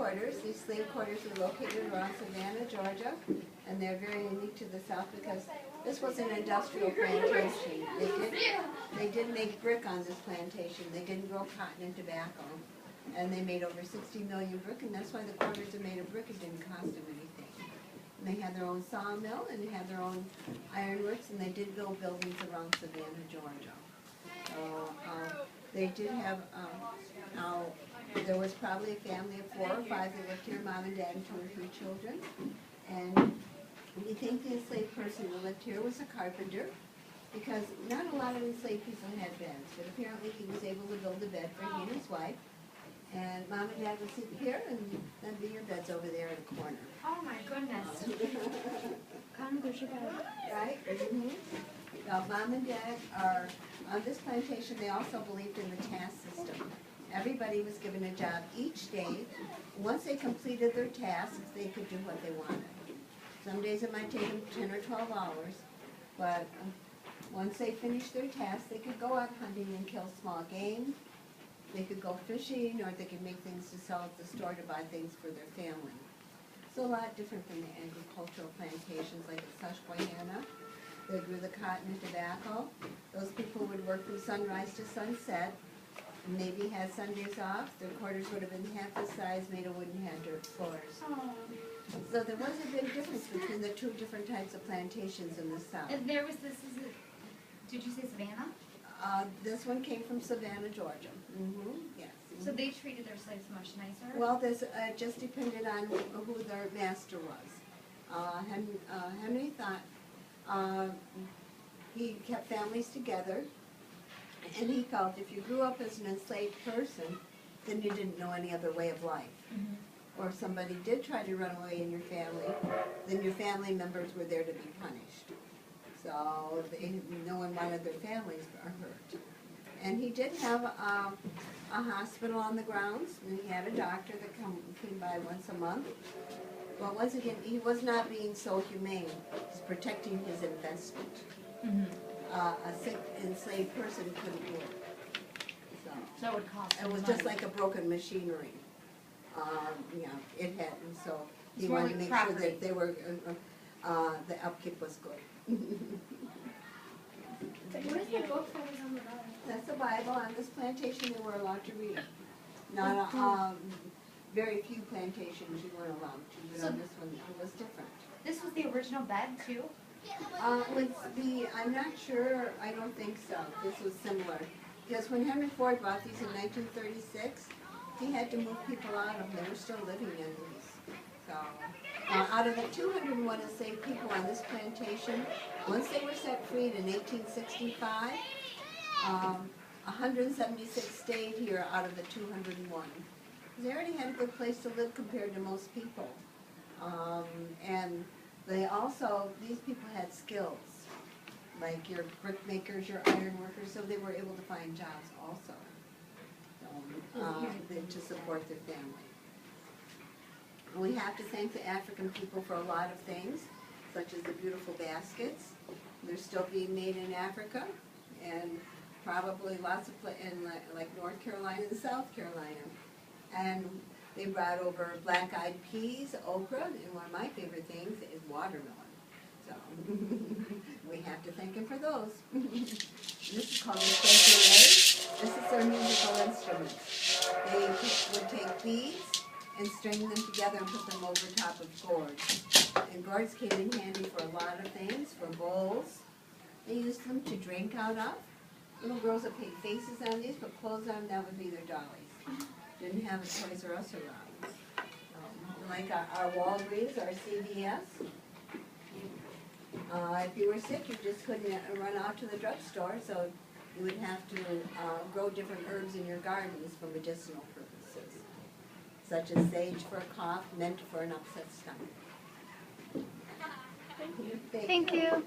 quarters. These slave quarters are located around Savannah, Georgia, and they're very unique to the South because this was an industrial plantation. They did make brick on this plantation. They didn't grow cotton and tobacco. And they made over 60 million brick, and that's why the quarters are made of brick. It didn't cost them anything. And they had their own sawmill, and they had their own ironworks, and they did build buildings around Savannah, Georgia. So they did have, there was probably a family of 4 or 5 that lived here, mom and dad and 2 or 3 children. And we think the enslaved person who lived here was a carpenter, because not a lot of enslaved people had beds, but apparently he was able to build a bed for he and his wife. And mom and dad would sleep here, and then be your beds over there in the corner. Oh my goodness. Right? Mm-hmm. Now, mom and dad are, on this plantation, they also believed in the task system. Everybody was given a job each day. Once they completed their tasks, they could do what they wanted. Some days it might take them 10 or 12 hours, but once they finished their tasks, they could go out hunting and kill small game. They could go fishing, or they could make things to sell at the store to buy things for their family. It's a lot different than the agricultural plantations like at Susquehanna. They grew the cotton and tobacco. Those people would work from sunrise to sunset, and maybe had Sundays off. Their quarters would have been half the size, made of wood and had dirt floors. So there was a big difference between the 2 different types of plantations in the South. And there was this, did you say Savannah? This one came from Savannah, Georgia. Mm-hmm. Yes. So they treated their slaves much nicer? Well, this just depended on who their master was. Henry thought he kept families together, and he felt if you grew up as an enslaved person, then you didn't know any other way of life. Mm-hmm. Or if somebody did try to run away in your family, then your family members were there to be punished. So no one wanted their families hurt. And he did have a hospital on the grounds, and he had a doctor that came by once a month. But once again, he was not being so humane. He's protecting his investment. Mm-hmm. A sick, enslaved person couldn't do it. So it would cost it was money. Just like a broken machinery. It had, and so he It's wanted more to like make property. sure that they were, the upkeep was good. What is the book that was on the bottom? That's the Bible. On this plantation, they were allowed to read it. Not very few plantations you weren't allowed to, but So on this one, it was different. This was the original bed too? I'm not sure, I don't think so. This was similar. Because when Henry Ford bought these in 1936, he had to move people out of them. They were still living in these. So, out of the 201 enslaved people on this plantation, once they were set free in 1865, 176 stayed here out of the 201. They already had a good place to live compared to most people. And they also, these people had skills, like your brick makers, your iron workers, so they were able to find jobs also, to support their family. We have to thank the African people for a lot of things, such as the beautiful baskets. They're still being made in Africa, and probably lots of in like North Carolina and South Carolina. And they brought over black-eyed peas, okra, and one of my favorite things is watermelon. So we have to thank him for those. This is called a This is their musical instrument. They would take beads and string them together and put them over top of gourds. And gourds came in handy for a lot of things, for bowls. They used them to drink out of. Little girls would paint faces on these, put clothes on, that would be their dollies. Didn't have a Toys R Us around. Like our Walgreens, our CVS. If you were sick, you just couldn't run out to the drugstore, so you would have to grow different herbs in your gardens for medicinal purposes, such as sage for a cough, mint for an upset stomach. Thank you.